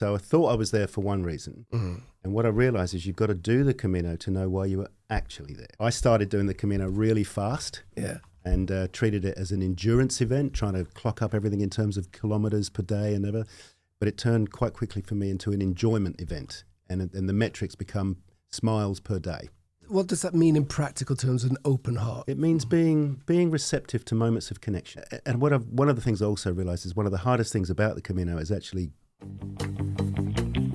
So I thought I was there for one reason. And what I realized is you've got to do the Camino to know why you were actually there. I started doing the Camino really fast. Yeah. And treated it as an endurance event, trying to clock up everything in terms of kilometers per day and ever. But it turned quite quickly for me into an enjoyment event. And the metrics become smiles per day. What does that mean in practical terms, an open heart? It means being receptive to moments of connection. And one of the things I also realized is one of the hardest things about the Camino is actually...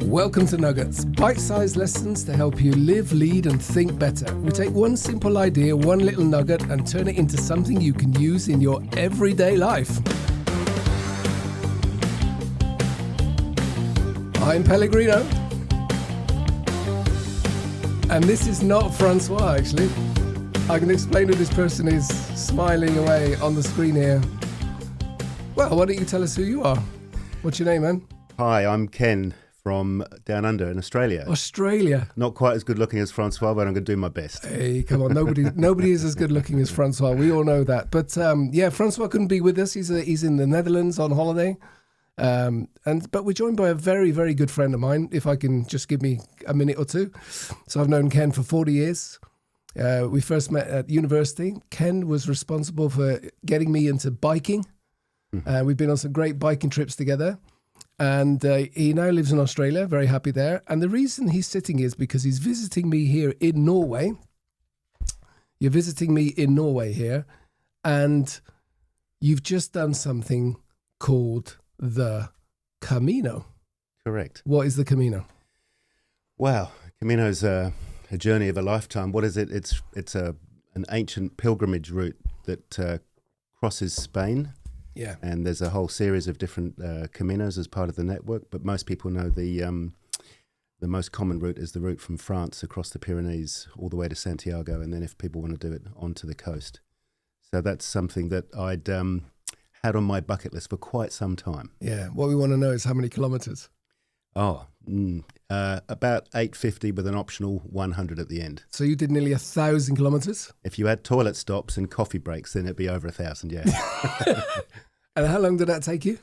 Welcome to Nuggets, bite-sized lessons to help you live, lead and think better. We take one simple idea, one little nugget, and turn it into something you can use in your everyday life. I'm Pellegrino. And this is not François, actually. I can explain who this person is smiling away on the screen here. Well, why don't you tell us who you are? What's your name, man? Hi, I'm Ken from down under in Australia. Australia. Not quite as good looking as François, but I'm going to do my best. Hey, come on. Nobody is as good looking as François. We all know that. But yeah, François couldn't be with us. He's in the Netherlands on holiday. But we're joined by a very, very good friend of mine, if I can just give me a minute or two. So I've known Ken for 40 years. We first met at university. Ken was responsible for getting me into biking. We've been on some great biking trips together. And he now lives in Australia, very happy there. And the reason he's sitting is because he's visiting me here in Norway. You're visiting me in Norway here. And you've just done something called the Camino. Correct. What is the Camino? Wow, Camino's a journey of a lifetime. What is it? It's an ancient pilgrimage route that crosses Spain. Yeah. And there's a whole series of different Caminos as part of the network, but most people know the most common route is the route from France across the Pyrenees all the way to Santiago, and then if people want to do it onto the coast. So that's something that I'd had on my bucket list for quite some time. Yeah. What we want to know is how many kilometers? About 850 with an optional 100 at the end. So you did nearly 1,000 kilometers? If you had toilet stops and coffee breaks, then it'd be over 1,000, yeah. And how long did that take you?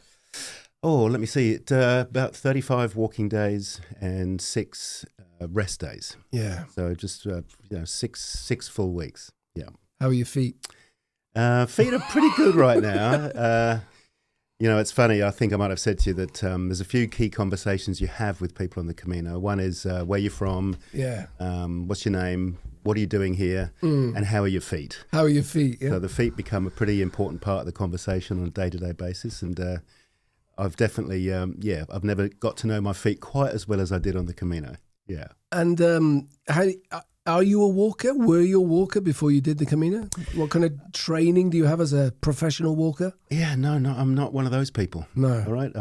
Oh, let me see. About 35 walking days and 6 rest days. Yeah. So just 6 full weeks. Yeah. How are your feet? Feet are pretty good right now. It's funny. I think I might have said to you that there's a few key conversations you have with people on the Camino. One is where you're from. Yeah. What's your name? What are you doing here? And how are your feet? How are your feet? Yeah. So the feet become a pretty important part of the conversation on a day-to-day basis. And I've definitely, I've never got to know my feet quite as well as I did on the Camino. Yeah. And are you a walker? Were you a walker before you did the Camino? What kind of training do you have as a professional walker? Yeah, no, I'm not one of those people. No. All right.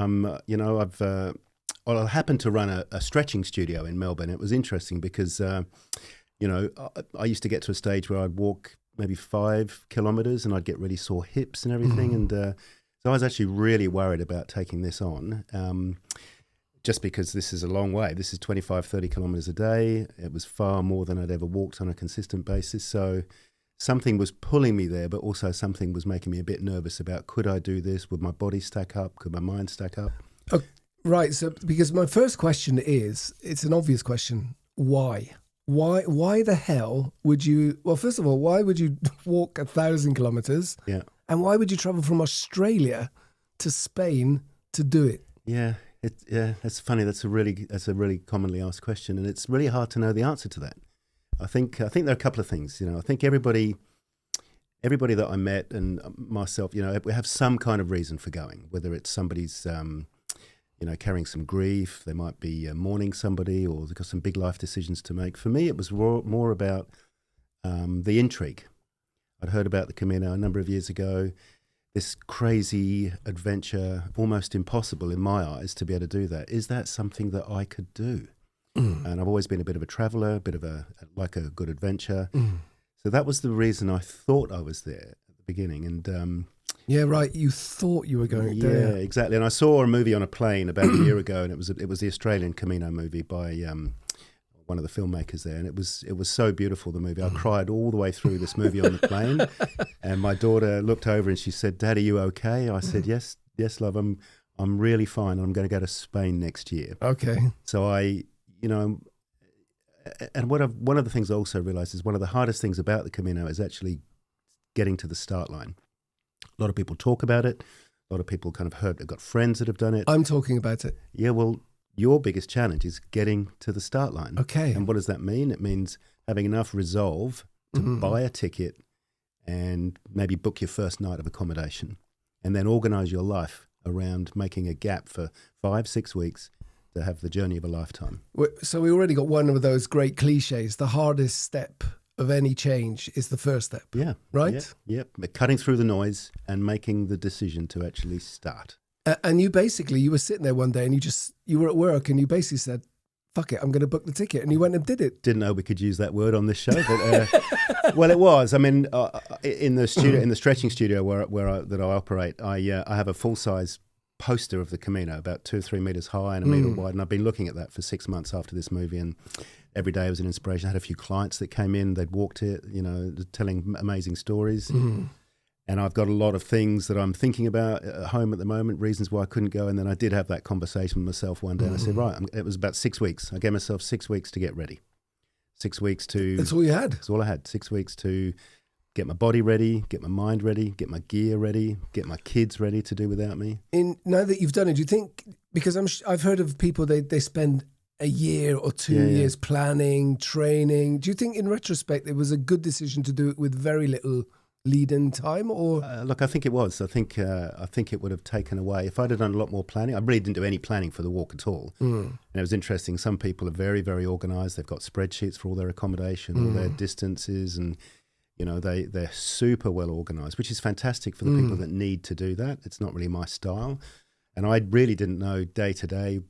I happened to run a stretching studio in Melbourne. It was interesting because, I used to get to a stage where I'd walk maybe 5 kilometers and I'd get really sore hips and everything. And so I was actually really worried about taking this on. Just because this is a long way. This is 25, 30 kilometers a day. It was far more than I'd ever walked on a consistent basis. So something was pulling me there, but also something was making me a bit nervous about, could I do this? Would my body stack up? Could my mind stack up? Oh, right. So, because my first question is, it's an obvious question. Why? Why the hell would you, well, first of all, why would you walk 1,000 kilometers? Yeah. And why would you travel from Australia to Spain to do it? Yeah. That's funny. That's a really commonly asked question, and it's really hard to know the answer to that. I think there are a couple of things. I think everybody that I met and myself, we have some kind of reason for going. Whether it's somebody's, carrying some grief, they might be mourning somebody, or they've got some big life decisions to make. For me, it was more about the intrigue. I'd heard about the Camino a number of years ago. This crazy adventure, almost impossible in my eyes to be able to do that. Is that something that I could do? And I've always been a bit of a traveler, like a good adventure. So that was the reason I thought I was there at the beginning. And yeah, right. You thought you were going there. Yeah, exactly. And I saw a movie on a plane about a year ago, and it was the Australian Camino movie by one of the filmmakers there, and it was so beautiful, the movie. I cried all the way through this movie on the plane, and my daughter looked over and she said, "Dad, are you okay?" I said, yes, love, I'm I'm really fine. I'm going to go to Spain next year. Okay. So and one of the things I also realized is one of the hardest things about the Camino is actually getting to the start line. A lot of people talk about it. A lot of people kind of have got friends that have done it. I'm talking about it. Yeah, well, your biggest challenge is getting to the start line. Okay. And what does that mean? It means having enough resolve to buy a ticket and maybe book your first night of accommodation, and then organize your life around making a gap for 5-6 weeks to have the journey of a lifetime. So we already got one of those great cliches. The hardest step of any change is the first step. Yeah. Right? Yep. Cutting through the noise and making the decision to actually start. And you were sitting there one day and you were at work and you basically said, fuck it, I'm going to book the ticket. And you went and did it. Didn't know we could use that word on this show, but well, it was. I mean, in the studio, in the stretching studio that I operate, I have a full-size poster of the Camino, about 2 or 3 meters high and a meter wide, and I've been looking at that for 6 months after this movie, and every day was an inspiration. I had a few clients that came in, they'd walked it, telling amazing stories. And I've got a lot of things that I'm thinking about at home at the moment, reasons why I couldn't go. And then I did have that conversation with myself one day, and I said, right, it was about 6 weeks. I gave myself 6 weeks to get ready. 6 weeks to... That's all you had? That's all I had. 6 weeks to get my body ready, get my mind ready, get my gear ready, get my kids ready to do without me. Now that you've done it, do you think... Because I've heard of people, they spend a year or 2 years planning, training. Do you think in retrospect it was a good decision to do it with very little lead-in time, or look, I think it was. I think it would have taken away if I'd have done a lot more planning. I really didn't do any planning for the walk at all. And it was interesting. Some people are very, very organised. They've got spreadsheets for all their accommodation, all their distances, and they're super well organised, which is fantastic for the people that need to do that. It's not really my style, and I really didn't know day to day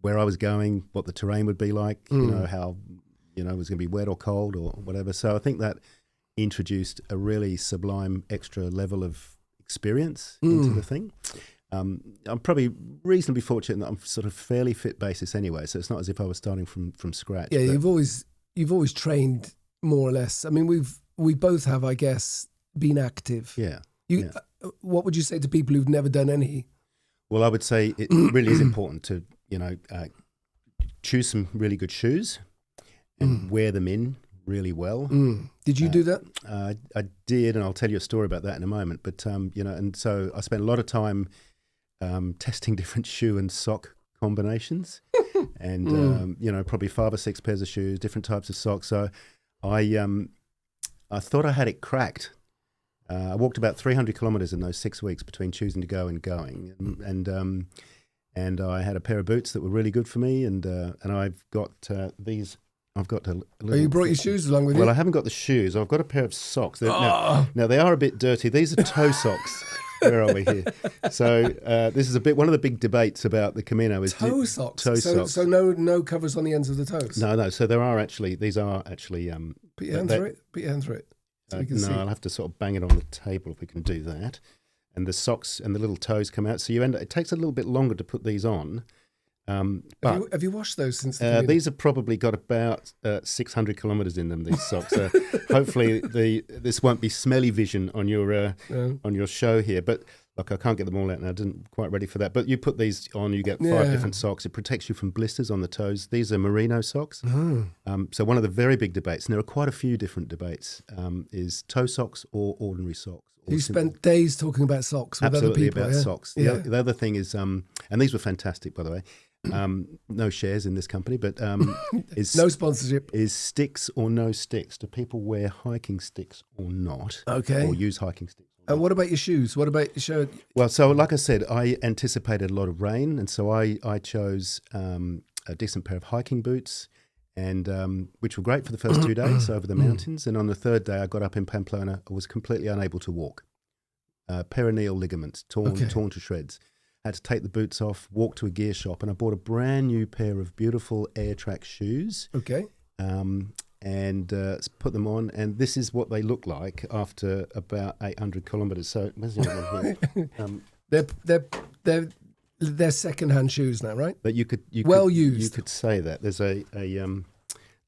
where I was going, what the terrain would be like, how it was going to be wet or cold or whatever. So I think that introduced a really sublime extra level of experience into the thing. I'm probably reasonably fortunate that I'm sort of fairly fit basis anyway, so it's not as if I was starting from scratch. Yeah, you've always trained more or less. I mean, we both have, I guess, been active. Yeah. What would you say to people who've never done any? Well, I would say it really is important to choose some really good shoes and wear them in really well. Did you do that? I did, and I'll tell you a story about that in a moment. But and so I spent a lot of time testing different shoe and sock combinations, and probably 5 or 6 pairs of shoes, different types of socks. So I thought I had it cracked. I walked about 300 kilometers in those 6 weeks between choosing to go and going, and I had a pair of boots that were really good for me, and I've got these. I've got a little... Oh, you brought your shoes along with you? Well, I haven't got the shoes. I've got a pair of socks. Now, they are a bit dirty. These are toe socks. Where are we here? So this is one of the big debates about the Camino is toe socks. Socks. So no covers on the ends of the toes. No. So these are actually. Put your hand through it. Put your hand through it. So we can see. I'll have to sort of bang it on the table if we can do that. And the socks and the little toes come out. So it takes a little bit longer to put these on. But have you washed those since the these have probably got about 600 kilometers in them, these socks. Hopefully this won't be smelly vision on your show here. But look, I can't get them all out now. I didn't quite ready for that. But you put these on, you get 5 different socks. It protects you from blisters on the toes. These are merino socks. So one of the very big debates, and there are quite a few different debates, is toe socks or ordinary socks. You spent days talking about socks with other people. Absolutely, about socks. Yeah. The other thing is, and these were fantastic, by the way, no shares in this company, but is no sponsorship. Is sticks or no sticks? Do people wear hiking sticks or not? Okay. Or use hiking sticks? And what about your shoes? What about your shirt? Well, so like I said, I anticipated a lot of rain, and so I chose a decent pair of hiking boots, and which were great for the first 2 days over the mountains. And on the third day, I got up in Pamplona. I was completely unable to walk. Peroneal ligaments torn to shreds. Had to take the boots off, walk to a gear shop, and I bought a brand new pair of beautiful Air Track shoes. Okay. And put them on, and this is what they look like after about 800 kilometers. So where's the other one here? They're second-hand shoes now, right? But you could used. You could say that. There's a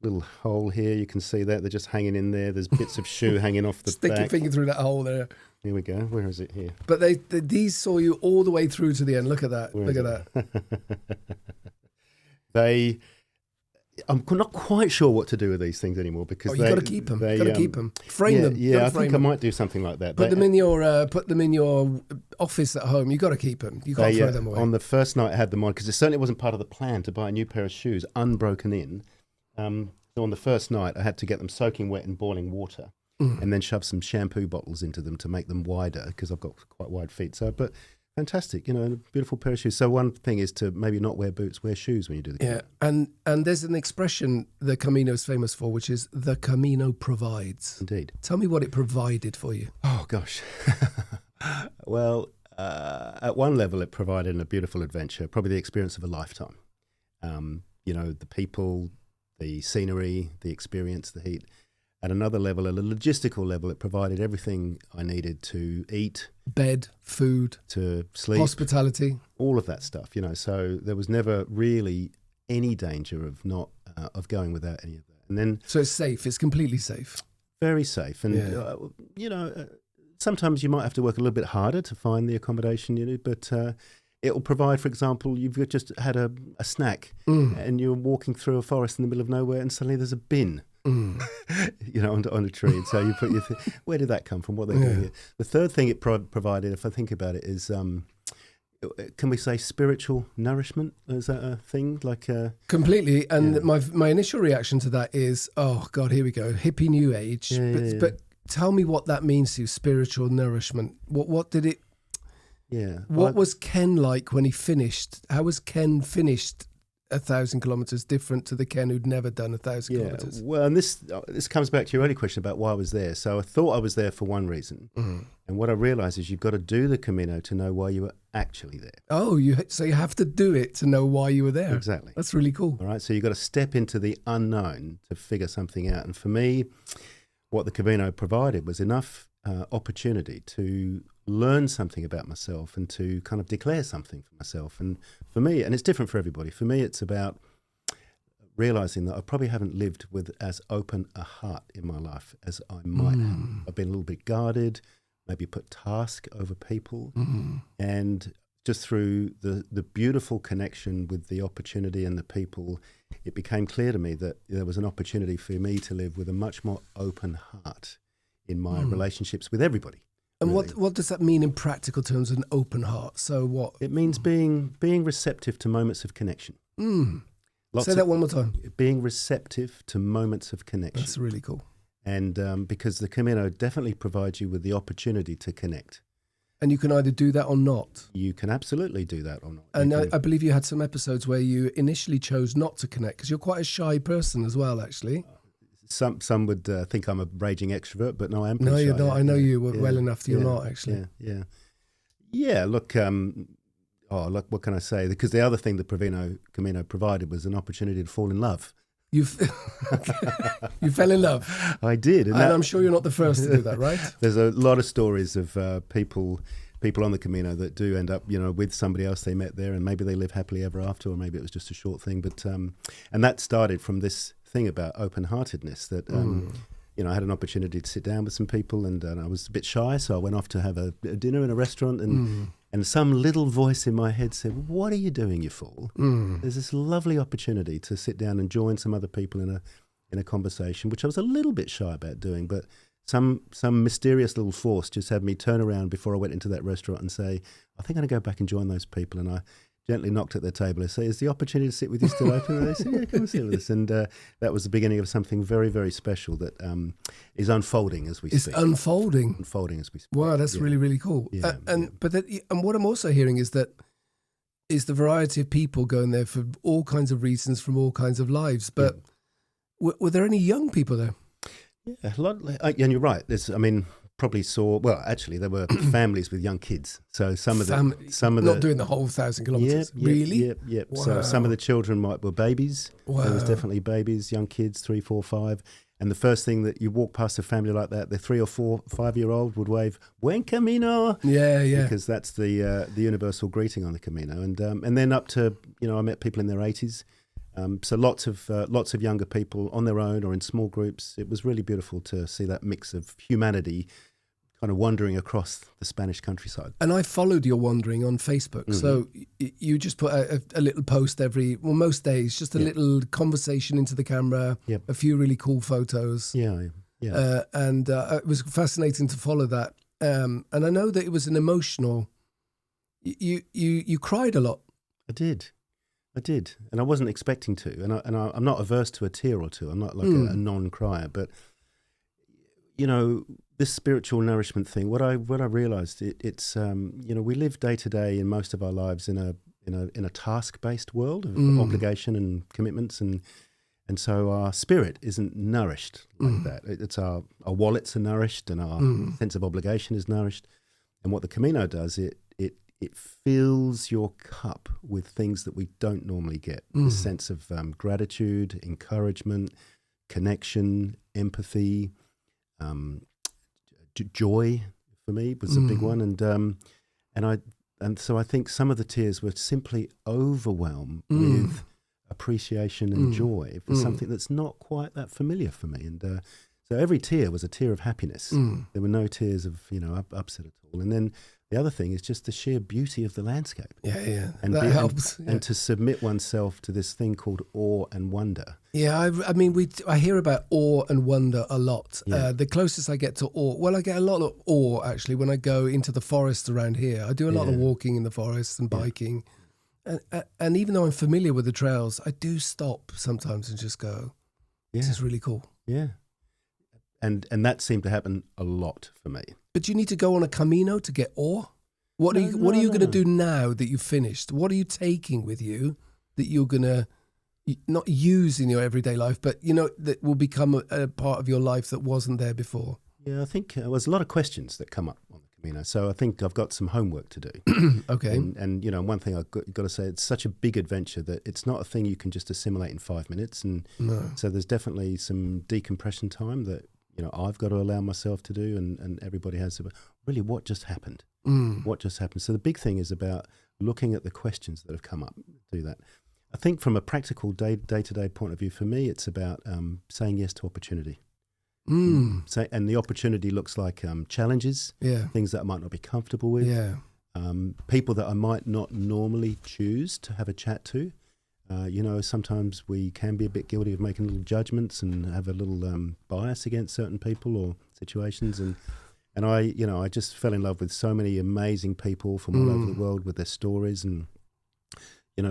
little hole here. You can see that they're just hanging in there. There's bits of shoe hanging off the Stick back. your finger through that hole there. Here we go. Where is it here? But these saw you all the way through to the end. Look at that. Look at that. I'm not quite sure what to do with these things anymore because you've got to keep them. Got to keep them. Frame them. Yeah, I think I might do something like that. Put them in your office at home. You got to keep them. You can't throw them away. On the first night I had them on because it certainly wasn't part of the plan to buy a new pair of shoes unbroken in. So on the first night I had to get them soaking wet in boiling water and then shove some shampoo bottles into them to make them wider because I've got quite wide feet. So, fantastic, a beautiful pair of shoes. So one thing is to maybe not wear boots, wear shoes when you do the Camino. Yeah, and there's an expression the Camino is famous for, which is the Camino provides. Indeed. Tell me what it provided for you. Oh, gosh. Well, at one level, it provided a beautiful adventure, probably the experience of a lifetime. The people, the scenery, the experience, the heat. At another level, at a logistical level, it provided everything I needed to eat. Bed, food. To sleep. Hospitality. All of that stuff, So there was never really any danger of going without any of that. And then, so it's safe. It's completely safe. Very safe. And, sometimes you might have to work a little bit harder to find the accommodation, but it will provide, for example, you've just had a snack and you're walking through a forest in the middle of nowhere and suddenly there's a bin. On a tree, and so you put where did that come from? What they're doing here. The third thing it provided, if I think about it, is can we say spiritual nourishment? Is that a thing? Completely. And my initial reaction to that is, oh God, here we go, hippie new age. But tell me what that means to you, spiritual nourishment. What did it? Yeah. What was Ken like when he finished? How was Ken finished 1,000 kilometers different to the Ken who'd never done 1,000 kilometers? Well, and this comes back to your earlier question about why I was there. So I thought I was there for one reason, and what I realised is you've got to do the Camino to know why you were actually there. Oh, so you have to do it to know why you were there. Exactly. That's really cool. All right, so you've got to step into the unknown to figure something out. And for me, what the Camino provided was enough opportunity to learn something about myself and to kind of declare something for myself. And for me, and it's different for everybody, for me it's about realising that I probably haven't lived with as open a heart in my life as I might have. I've been a little bit guarded, maybe put task over people, and just through the beautiful connection with the opportunity and the people, it became clear to me that there was an opportunity for me to live with a much more open heart in my relationships with everybody. And really. what does that mean in practical terms, an open heart? So what? It means being receptive to moments of connection. Say that one more time. Being receptive to moments of connection. That's really cool. And because the Camino definitely provides you with the opportunity to connect. And you can either do that or not. You can absolutely do that or not. And I believe you had some episodes where you initially chose not to connect because you're quite a shy person as well, actually. Some would think I'm a raging extrovert, but no, I am. No, you're shy. not. I know you well enough that you're not, actually. Yeah. Look, what can I say? Because the other thing the Camino provided was an opportunity to fall in love. You fell in love. I did, and I'm sure you're not the first to do that, right? There's a lot of stories of people on the Camino that do end up, with somebody else they met there, and maybe they live happily ever after, or maybe it was just a short thing. But and that started from this thing about open-heartedness that I had an opportunity to sit down with some people, and I was a bit shy, so I went off to have a dinner in a restaurant, and some little voice in my head said, "What are you doing, you fool? There's this lovely opportunity to sit down and join some other people in a conversation," which I was a little bit shy about doing, but some mysterious little force just had me turn around before I went into that restaurant and say, "I think I'm going to go back and join those people." And I gently knocked at their table and say, "Is the opportunity to sit with you still open?" And they said, "Yeah, come and sit with us." And that was the beginning of something very, very special that is unfolding as we speak. It's unfolding as we speak. Wow, that's really, really cool. And what I'm also hearing is that the variety of people going there for all kinds of reasons from all kinds of lives. But were there any young people there? Yeah, a lot. And you're right. Probably saw. Well, actually, there were families with young kids. So some of the not doing the whole 1,000 kilometers. Really? Yeah. Wow. So some of the children were babies. Wow. There was definitely babies, young kids, 3, 4, 5. And the first thing that you walk past a family like that, the 3 or 4, 5-year-old would wave "Buen Camino." Yeah. Because that's the universal greeting on the Camino. And then up to I met people in their 80s. So lots of younger people on their own or in small groups. It was really beautiful to see that mix of humanity kind of wandering across the Spanish countryside. And I followed your wandering on Facebook. So you just put a little post most days, just a little conversation into the camera, a few really cool photos. Yeah. And it was fascinating to follow that. And I know that it was an emotional. You cried a lot. I did, and I wasn't expecting to. And I'm not averse to a tear or two. I'm not like a non-crier, but this spiritual nourishment thing. What I realised it's we live day to day in most of our lives in a task-based world of obligation and commitments, and so our spirit isn't nourished like that. It's our wallets are nourished, and our sense of obligation is nourished. And what the Camino does, it fills your cup with things that we don't normally get. The sense of gratitude, encouragement, connection, empathy, joy for me was a big one. And so I think some of the tears were simply overwhelmed with appreciation and joy for something that's not quite that familiar for me. And so every tear was a tear of happiness. There were no tears of upset at all. And then the other thing is just the sheer beauty of the landscape. Yeah, and that helps. And to submit oneself to this thing called awe and wonder. Yeah, I hear about awe and wonder a lot. Yeah. The closest I get to awe, I get a lot of awe actually when I go into the forest around here. I do a lot of walking in the forest and biking. And even though I'm familiar with the trails, I do stop sometimes and just go, this is really cool. Yeah. And that seemed to happen a lot for me. But you need to go on a Camino to get awe? What are you going to do now that you've finished? What are you taking with you that you're going to not use in your everyday life, but, that will become a part of your life that wasn't there before? Yeah, I think there's a lot of questions that come up on the Camino. So I think I've got some homework to do. Okay. And one thing I've got to say, it's such a big adventure that it's not a thing you can just assimilate in 5 minutes. And so there's definitely some decompression time that, I've got to allow myself to do, and everybody has to. Really, what just happened? What just happened? So the big thing is about looking at the questions that have come up. Do that. I think from a practical day-to-day point of view, for me, it's about saying yes to opportunity. And the opportunity looks like challenges, things that I might not be comfortable with, people that I might not normally choose to have a chat to. Sometimes we can be a bit guilty of making little judgments and have a little bias against certain people or situations. And I just fell in love with so many amazing people from all over the world with their stories. And,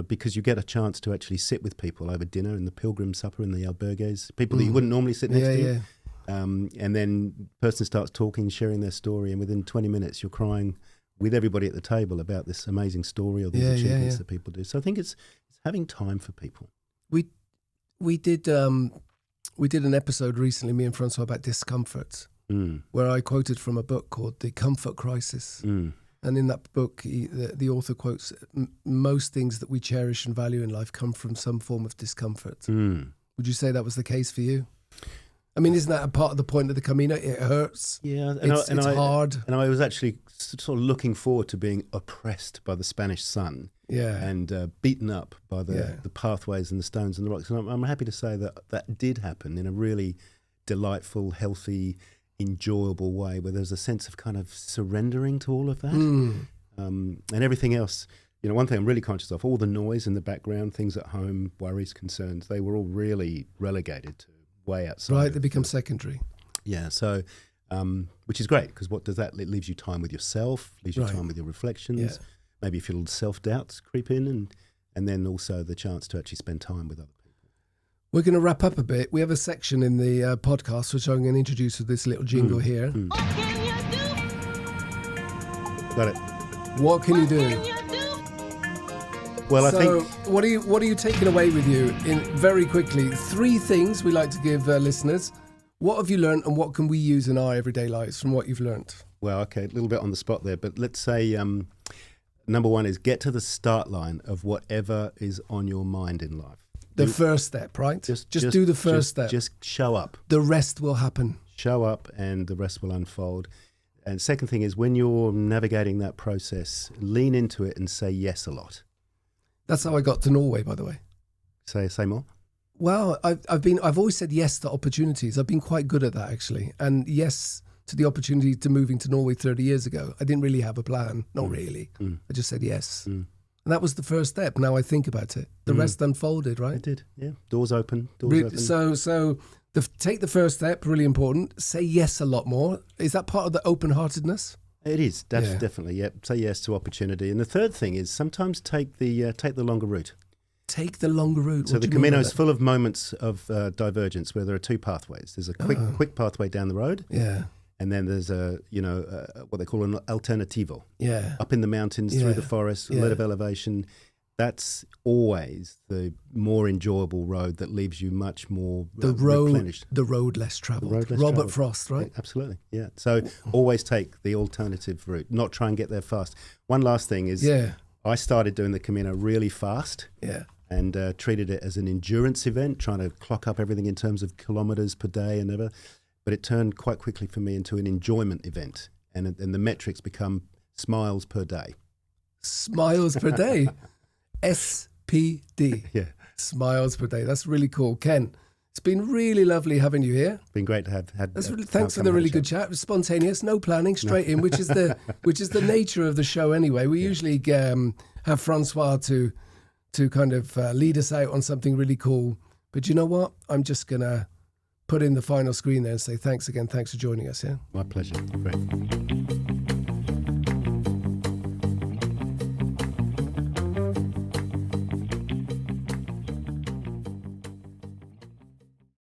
because you get a chance to actually sit with people over dinner in the pilgrim supper in the albergues, people that you wouldn't normally sit next to you. And then the person starts talking, sharing their story, and within 20 minutes you're crying with everybody at the table about this amazing story or these achievements that people do. So I think it's having time for people. We did an episode recently, me and François, about discomfort, where I quoted from a book called The Comfort Crisis. And in that book, the author quotes, most things that we cherish and value in life come from some form of discomfort. Would you say that was the case for you? I mean, isn't that a part of the point of the Camino? It hurts. Yeah, it's hard. And I was actually sort of looking forward to being oppressed by the Spanish sun, and beaten up by the pathways and the stones and the rocks. And I'm happy to say that did happen in a really delightful, healthy, enjoyable way, where there's a sense of kind of surrendering to all of that, and everything else. One thing I'm really conscious of, all the noise in the background, things at home, worries, concerns, they were all really relegated to way outside. Right, they become secondary. Yeah, so, which is great, because what does that? It leaves you time with yourself, leaves you time with your reflections, maybe if your self-doubts creep in, and then also the chance to actually spend time with other people. We're going to wrap up a bit. We have a section in the podcast, which I'm going to introduce with this little jingle here. What can you do? Got it. What can you do? Well, I think. What are you taking away with you in very quickly? 3 things we like to give listeners. What have you learned, and what can we use in our everyday lives from what you've learned? Well, okay, a little bit on the spot there, but let's say number 1 is get to the start line of whatever is on your mind in life. The first step, right? Just do the first step. Just show up. The rest will happen. Show up, and the rest will unfold. And second thing is, when you're navigating that process, lean into it and say yes a lot. That's how I got to Norway, by the way. Say more. Well, I've always said yes to opportunities. I've been quite good at that, actually. And yes to the opportunity to moving to Norway 30 years ago. I didn't really have a plan. Not really. I just said yes. And that was the first step. Now I think about it. The rest unfolded, right? It did, yeah. Doors open. So take the first step, really important. Say yes a lot more. Is that part of the open-heartedness? It is, definitely, yeah. Say yes to opportunity. And the third thing is sometimes take the longer route. Take the longer route. So the Camino is full of moments of divergence where there are two pathways. There's a quick pathway down the road. Yeah. And then there's what they call an alternativo. Yeah. Up in the mountains, through the forest, a lot of elevation. That's always the more enjoyable road that leaves you much more replenished. The road less travelled. Robert Frost, right? Yeah, absolutely, yeah. So always take the alternative route, not try and get there fast. One last thing is I started doing the Camino really fast and treated it as an endurance event, trying to clock up everything in terms of kilometres per day and ever. But it turned quite quickly for me into an enjoyment event, and the metrics become smiles per day. Smiles per day? SPD. Yeah. Smiles per day. That's really cool. Ken, it's been really lovely having you here. It's been great to have had. Thanks for the really good chat. It was spontaneous, no planning, straight in, which is the nature of the show anyway. We usually have François to kind of lead us out on something really cool. But you know what? I'm just gonna put in the final screen there and say thanks again. Thanks for joining us. Yeah. My pleasure. Great.